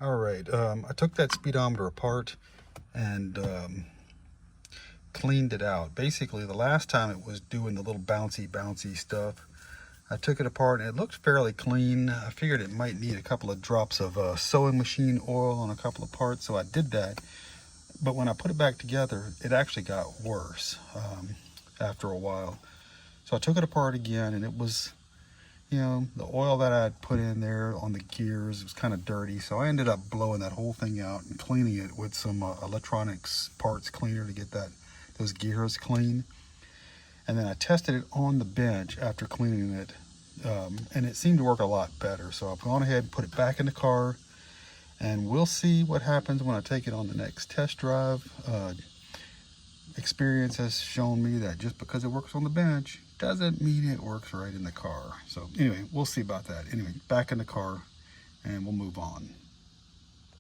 All right, I took that speedometer apart and cleaned it out. Basically, the last time it was doing the little bouncy stuff. I took it apart and it looked fairly clean. I figured it might need a couple of drops of sewing machine oil on a couple of parts, so I did that. But when I put it back together, it actually got worse after a while. So I took it apart again, and it was, you know, the oil that I had put in there on the gears was kind of dirty. So I ended up blowing that whole thing out and cleaning it with some electronics parts cleaner to get those gears clean. And then I tested it on the bench after cleaning it, and it seemed to work a lot better. So I've gone ahead and put it back in the car, and we'll see what happens when I take it on the next test drive. Experience has shown me that just because it works on the bench doesn't mean it works right in the car. So anyway, we'll see about that. Anyway, back in the car and we'll move on.